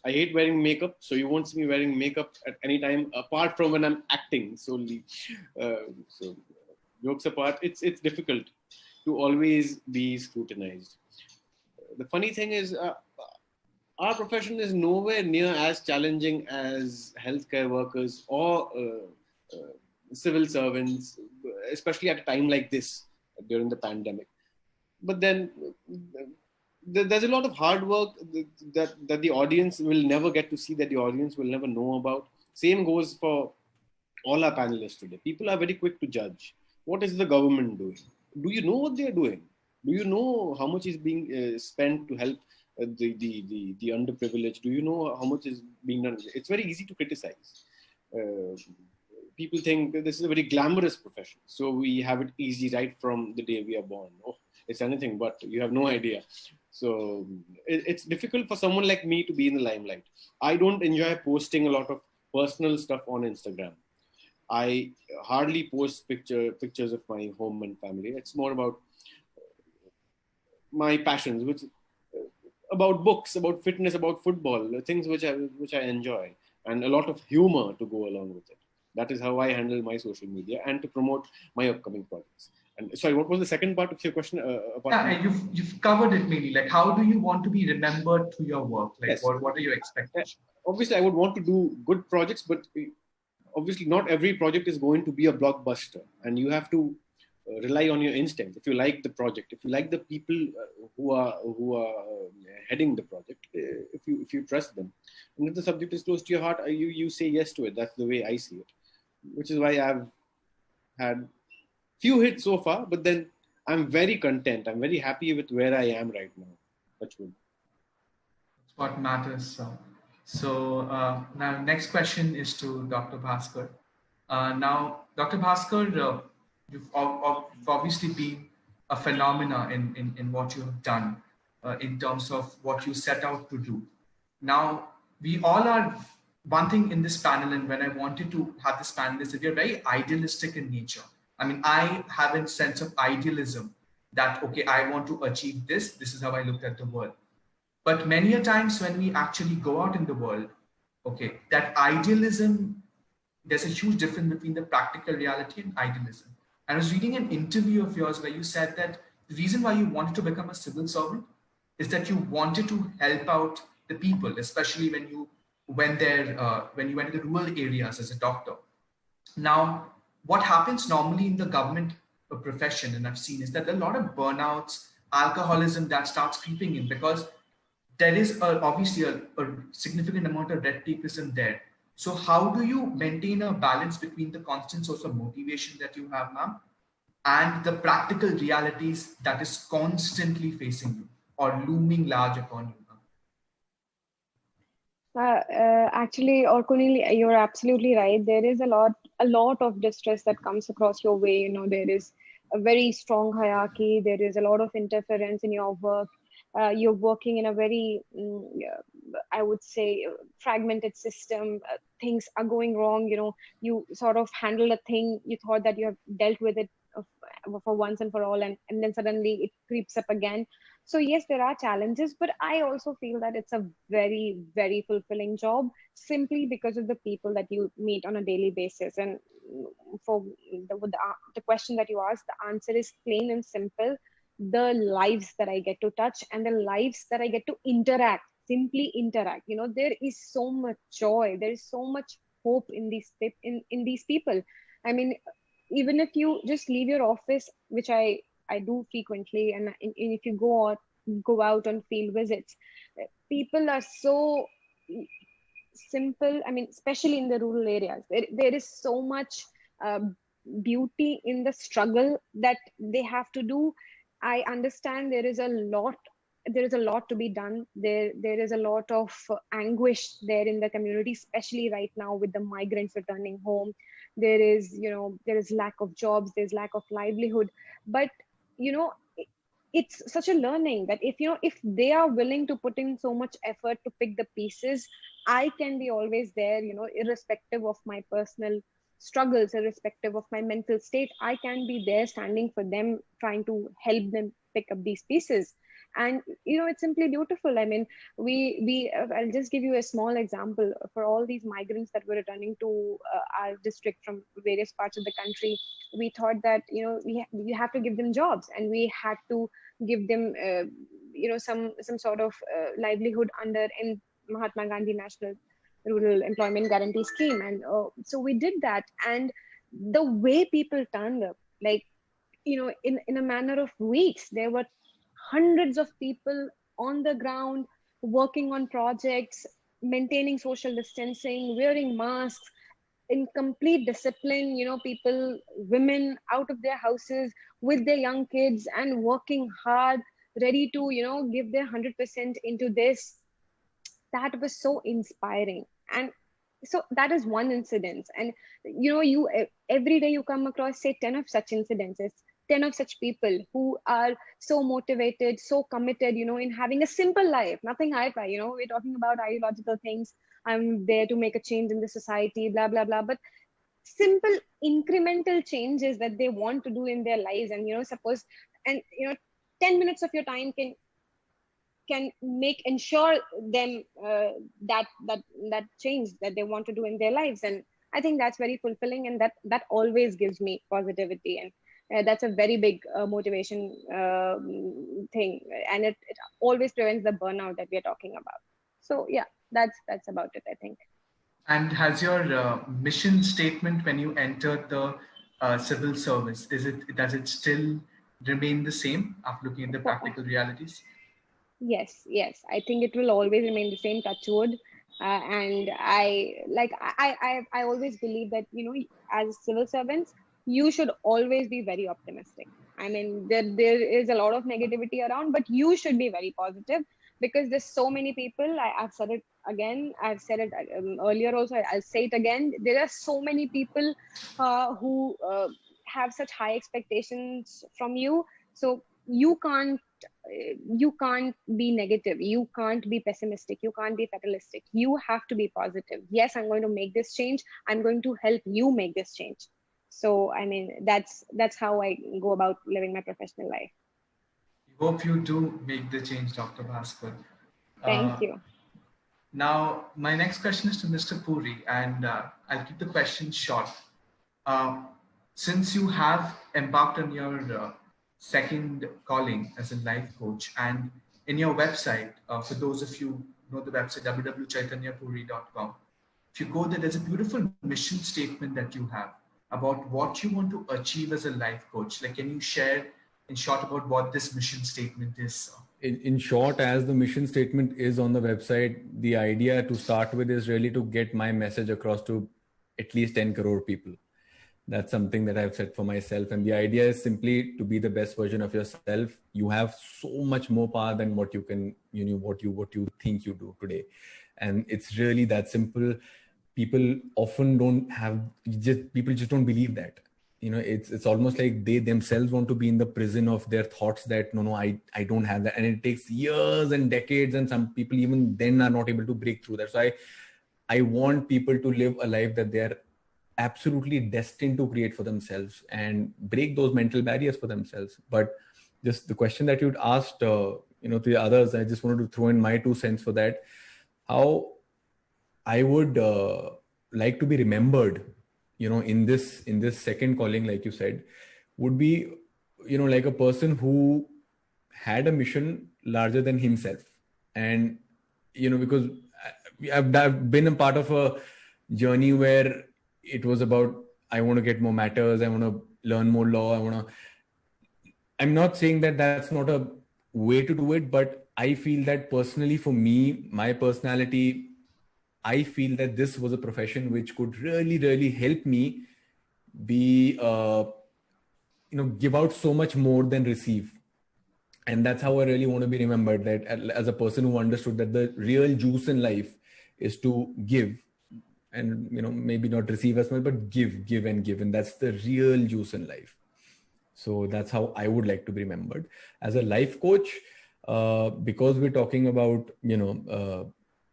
I hate wearing makeup, so you won't see me wearing makeup at any time apart from when I'm acting solely. So jokes apart, it's difficult to always be scrutinized. The funny thing is, our profession is nowhere near as challenging as healthcare workers or civil servants, especially at a time like this during the pandemic. But then there's a lot of hard work that the audience will never get to see, that the audience will never know about. Same goes for all our panelists today. People are very quick to judge. What is the government doing? Do you know what they're doing? Do you know how much is being spent to help the underprivileged? Do you know how much is being done? It's very easy to criticize. People think that this is a very glamorous profession, so we have it easy right from the day we are born. Oh, it's anything but. You have no idea. So it's difficult for someone like me to be in the limelight. I don't enjoy posting a lot of personal stuff on Instagram. I hardly post pictures of my home and family. It's more about my passions, which about books, about fitness, about football, things which I enjoy, and a lot of humor to go along with it. That is how I handle my social media and to promote my upcoming projects. And sorry, what was the second part of your question? You've covered it mainly. Like, how do you want to be remembered through your work? Like, yes. What are your expectations? Obviously, I would want to do good projects, but obviously not every project is going to be a blockbuster, and you have to rely on your instinct. If you like the project, if you like the people who are heading the project, if you trust them, and if the subject is close to your heart, you say yes to it. That's the way I see it, which is why I've had few hits so far, but then I'm very content. I'm very happy with where I am right now. That's good. That's what matters. So now next question is to Dr. Bhaskar. Now, Dr. Bhaskar, you've obviously been a phenomena in what you have done in terms of what you set out to do. Now, we all are, one thing in this panel, and when I wanted to have this panel, is that you're very idealistic in nature. I mean, I have a sense of idealism that, okay, I want to achieve this. This is how I looked at the world. But many a times when we actually go out in the world, okay, that idealism, there's a huge difference between the practical reality and idealism. I was reading an interview of yours where you said that the reason why you wanted to become a civil servant is that you wanted to help out the people, especially when you went to the rural areas as a doctor. Now, what happens normally in the government profession, and I've seen, is that there are a lot of burnouts, alcoholism that starts creeping in because there is obviously a significant amount of red tapeism there. So how do you maintain a balance between the constant source of motivation that you have, ma'am, and the practical realities that is constantly facing you or looming large upon you? Actually, Orkunil, you're absolutely right. There is a lot of distress that comes across your way. You know, there is a very strong hierarchy. There is a lot of interference in your work. You're working in a very, I would say, fragmented system. Things are going wrong. You know, you sort of handle a thing. You thought that you have dealt with it for once and for all, and then suddenly it creeps up again. So yes, there are challenges, but I also feel that it's a very, very fulfilling job simply because of the people that you meet on a daily basis. And for the question that you asked, the answer is plain and simple. The lives that I get to touch and the lives that I get to interact, simply interact. You know, there is so much joy. There is so much hope in these people. I mean, even if you just leave your office, which I do frequently, and if you go out on field visits, people are so simple. I mean, especially in the rural areas, there is so much beauty in the struggle that they have to do. I understand there is a lot to be done. There is a lot of anguish there in the community, especially right now with the migrants returning home. There is lack of jobs, there's lack of livelihood, but it's such a learning that if they are willing to put in so much effort to pick the pieces, I can be always there, irrespective of my personal struggles, irrespective of my mental state. I can be there standing for them, trying to help them pick up these pieces. And it's simply beautiful. I mean, I'll just give you a small example. For all these migrants that were returning to our district from various parts of the country, we thought that we have to give them jobs, and we had to give them some sort of livelihood under in Mahatma Gandhi National Rural Employment Guarantee Scheme. And so we did that, and the way people turned up, like in a manner of weeks, there were hundreds of people on the ground working on projects, maintaining social distancing, wearing masks. in complete discipline, people, women out of their houses with their young kids and working hard, ready to, give their 100% into this. That was so inspiring. And so that is one incident. And you every day you come across, say, 10 of such incidences, 10 of such people who are so motivated, so committed, in having a simple life, nothing high-fi. We're talking about ideological things. I'm there to make a change in the society, blah blah blah, but simple incremental changes that they want to do in their lives. And suppose, and 10 minutes of your time can ensure them that change that they want to do in their lives. And I think that's very fulfilling, and that always gives me positivity. And that's a very big motivation thing, and it always prevents the burnout that we are talking about. So yeah, that's about it, I think. And has your mission statement when you entered the civil service, does it still remain the same after looking at the practical realities? Yes, I think it will always remain the same, touch wood. And I always believe that, as civil servants, you should always be very optimistic. I mean, there is a lot of negativity around, but you should be very positive, because there's so many people. I've said it again. I've said it earlier also. I'll say it again. There are so many people who have such high expectations from you. So you can't be negative. You can't be pessimistic. You can't be fatalistic. You have to be positive. Yes, I'm going to make this change. I'm going to help you make this change. So, I mean, that's how I go about living my professional life. Hope you do make the change, Dr. Bhaskar. Thank you. Now, my next question is to Mr. Puri, and I'll keep the question short. Since you have embarked on your second calling as a life coach, and in your website, for those of you who know the website, www.chaitanyapuri.com, if you go there, there's a beautiful mission statement that you have about what you want to achieve as a life coach. Like, can you share in short about what this mission statement is? In short, as the mission statement is on the website, the idea to start with is really to get my message across to at least 10 crore people. That's something that I've set for myself. And the idea is simply to be the best version of yourself. You have so much more power than what you can, what you think you do today. And it's really that simple. People often people just don't believe that. It's almost like they themselves want to be in the prison of their thoughts that, no, I don't have that. And it takes years and decades. And some people even then are not able to break through that. So I want people to live a life that they are absolutely destined to create for themselves and break those mental barriers for themselves. But just the question that you'd asked, to the others, I just wanted to throw in my 2 cents for that. How I would like to be remembered, in this second calling, like you said, would be, like a person who had a mission larger than himself. And, because I've been a part of a journey where it was about, I want to get more matters. I want to learn more law. I'm not saying that that's not a way to do it, but I feel that personally for me, my personality, I feel that this was a profession which could really, really help me be, give out so much more than receive. And that's how I really want to be remembered, that as a person who understood that the real juice in life is to give and, maybe not receive as much, but give. And that's the real juice in life. So that's how I would like to be remembered. As a life coach, because we're talking about,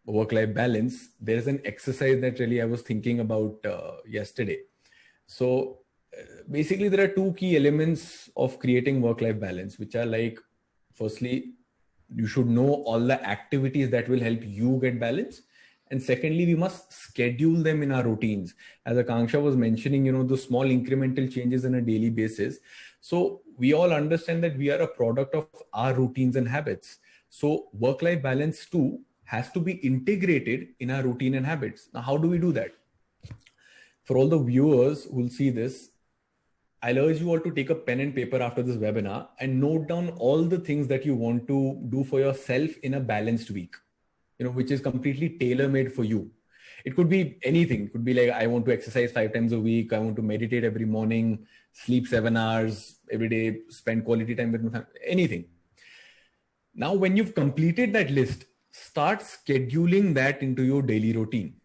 work-life balance, there's an exercise that really I was thinking about yesterday. So basically there are 2 key elements of creating work-life balance, which are like, firstly, you should know all the activities that will help you get balance. And secondly, we must schedule them in our routines. As Akanksha was mentioning, the small incremental changes on a daily basis. So we all understand that we are a product of our routines and habits. So work-life balance too has to be integrated in our routine and habits. Now, how do we do that? For all the viewers who will see this, I'll urge you all to take a pen and paper after this webinar and note down all the things that you want to do for yourself in a balanced week, which is completely tailor-made for you. It could be anything. It could be like, I want to exercise 5 times a week. I want to meditate every morning, sleep 7 hours every day, spend quality time with my family, anything. Now, when you've completed that list, start scheduling that into your daily routine.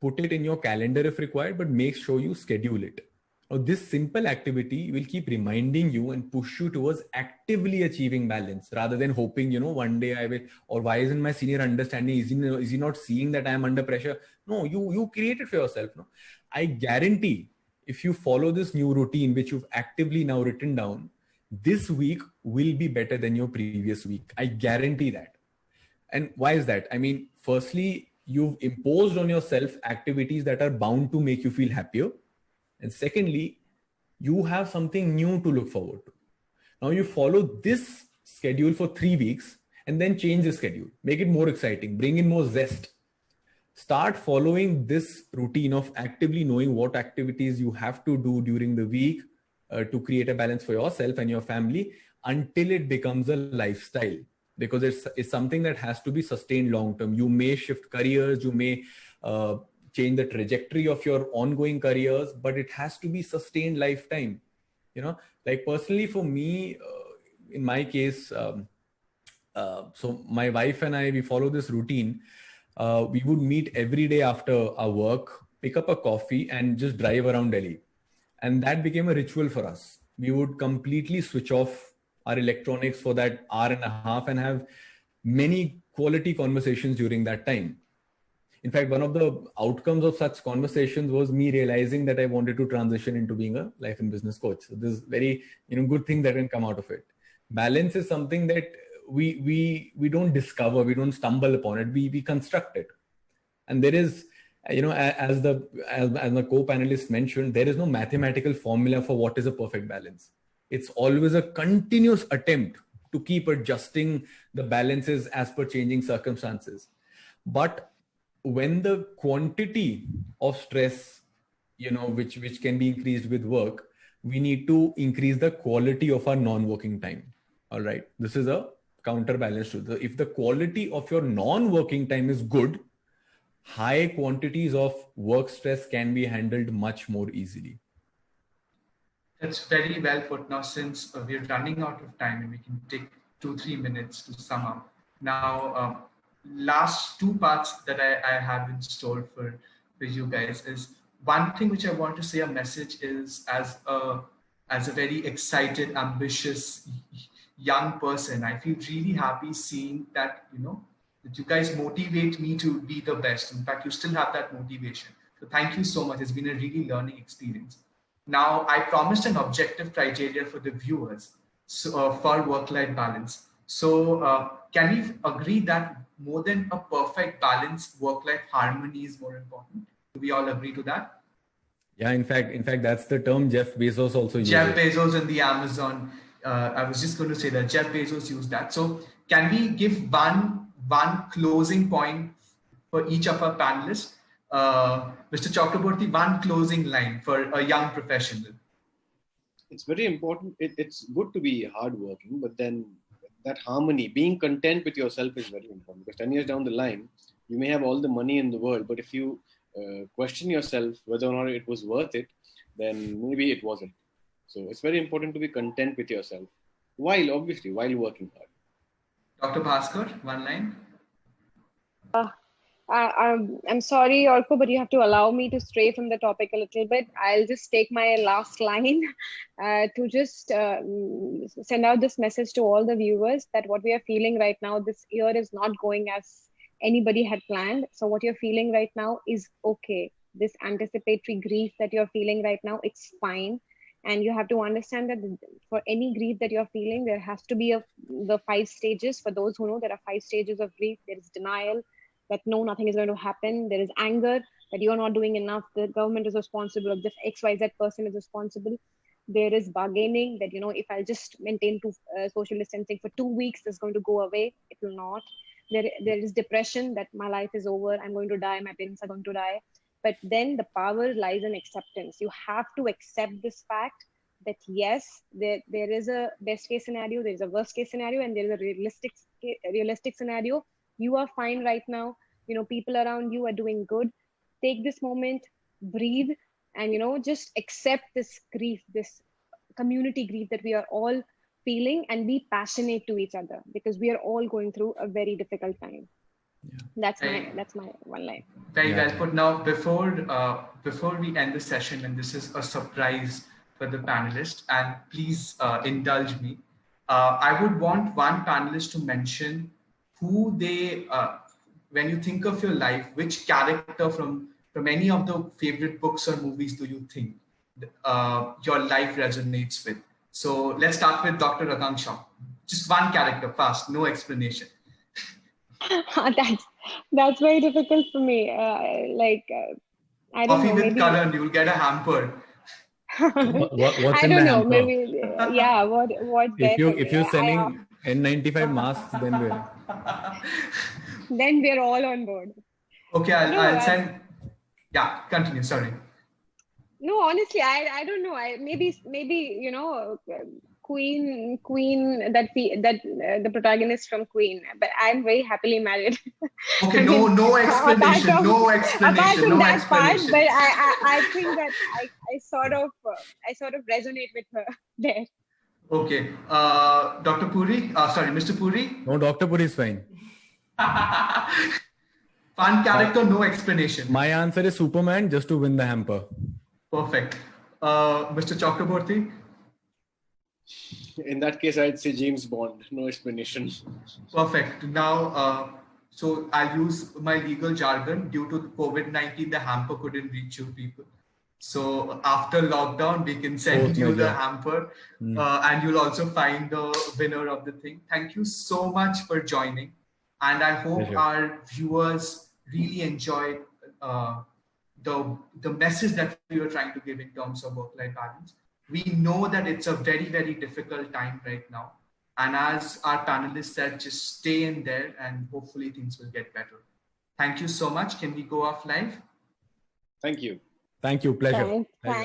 Put it in your calendar if required, but make sure you schedule it. Now, this simple activity will keep reminding you and push you towards actively achieving balance rather than hoping, one day I will, or why isn't my senior understanding? Is he not seeing that I am under pressure? No, you create it for yourself. No, I guarantee if you follow this new routine, which you've actively now written down, this week will be better than your previous week. I guarantee that. And why is that? I mean, firstly, you've imposed on yourself activities that are bound to make you feel happier. And secondly, you have something new to look forward to. Now you follow this schedule for 3 weeks and then change the schedule. Make it more exciting, bring in more zest. Start following this routine of actively knowing what activities you have to do during the week to create a balance for yourself and your family until it becomes a lifestyle. Because it's something that has to be sustained long term. You may shift careers, you may change the trajectory of your ongoing careers, but it has to be sustained lifetime. Like personally for me, in my case, so my wife and I, we follow this routine. We would meet every day after our work, pick up a coffee and just drive around Delhi. And that became a ritual for us. We would completely switch off our electronics for that hour and a half and have many quality conversations during that time. In fact, one of the outcomes of such conversations was me realizing that I wanted to transition into being a life and business coach. So this is very, good thing that can come out of it. Balance is something that we don't discover, we don't stumble upon it, we construct it. And there is, as my co-panelist mentioned, there is no mathematical formula for what is a perfect balance. It's always a continuous attempt to keep adjusting the balances as per changing circumstances. But when the quantity of stress, which can be increased with work, we need to increase the quality of our non-working time. All right. This is a counterbalance to if the quality of your non-working time is good, high quantities of work stress can be handled much more easily. That's very well put. Now, since we're running out of time and we can take 2-3 minutes to sum up. Now, last two parts that I have in store for you guys is one thing which I want to say a message is as a very excited, ambitious young person, I feel really happy seeing that, that you guys motivate me to be the best. In fact, you still have that motivation. So thank you so much. It's been a really learning experience. Now, I promised an objective criteria for the viewers for work-life balance. So can we agree that more than a perfect balance, work-life harmony is more important? Do we all agree to that? Yeah, in fact, that's the term Jeff Bezos also used. Jeff Bezos in the Amazon. I was just going to say that Jeff Bezos used that. So can we give one closing point for each of our panelists? Mr. Chakraborty, one closing line for a young professional. It's very important. It's good to be hardworking, but then that harmony, being content with yourself is very important, because 10 years down the line, you may have all the money in the world, but if you question yourself whether or not it was worth it, then maybe it wasn't. So it's very important to be content with yourself while working hard. Dr. Bhaskar, one line. I'm sorry, Orko, but you have to allow me to stray from the topic a little bit. I'll just take my last line to just send out this message to all the viewers that what we are feeling right now, this year is not going as anybody had planned. So what you're feeling right now is okay. This anticipatory grief that you're feeling right now, it's fine. And you have to understand that for any grief that you're feeling, there has to be the 5 stages. For those who know, there are 5 stages of grief. There is denial, that no, nothing is going to happen. There is anger, that you're not doing enough. The government is responsible, or this XYZ person is responsible. There is bargaining, that, if I'll just maintain social distancing for 2 weeks, it's going to go away. It will not. There is depression, that my life is over. I'm going to die. My parents are going to die. But then the power lies in acceptance. You have to accept this fact that yes, there is a best case scenario, there is a worst case scenario, and there is a realistic scenario. You are fine right now. People around you are doing good. take this moment, breathe, and just accept this grief, this community grief that we are all feeling, and be passionate to each other, because we are all going through a very difficult time. That's my one line. Very well put. Now, before we end the session, and this is a surprise for the panelists, and please indulge me, I would want one panelist to mention who they, when you think of your life, which character from any of the favorite books or movies do you think your life resonates with? So let's start with Dr. Akanksha. Just one character, fast, no explanation. That's very difficult for me. I don't Coffee know. with Maybe Karan, you will get a hamper. What's I in don't the know. hamper? Maybe what's there for me? If you're sending N95 masks, then we're all on board. Okay, I'll send. Yeah, continue. Sorry. No, honestly, I don't know. Maybe Queen that the protagonist from Queen. But I'm very happily married. Okay, no explanation. Apart from no that explanation. part, but I think that I sort of resonate with her there. Okay, Dr. Puri. Sorry, Mr. Puri. No, Dr. Puri is fine. Fun character, no explanation. My answer is Superman, just to win the hamper. Perfect. Mr. Chakraborty. In that case, I'd say James Bond. No explanation. Perfect. Now, so I'll use my legal jargon. Due to COVID-19, the hamper couldn't reach you people. So after lockdown, we can send you the hamper, and you'll also find the winner of the thing. Thank you so much for joining. And I hope our viewers really enjoyed the message that we were trying to give in terms of work-life balance. We know that it's a very, very difficult time right now. And as our panelists said, just stay in there and hopefully things will get better. Thank you so much. Can we go off live? Thank you. Thank you. Pleasure. Thanks.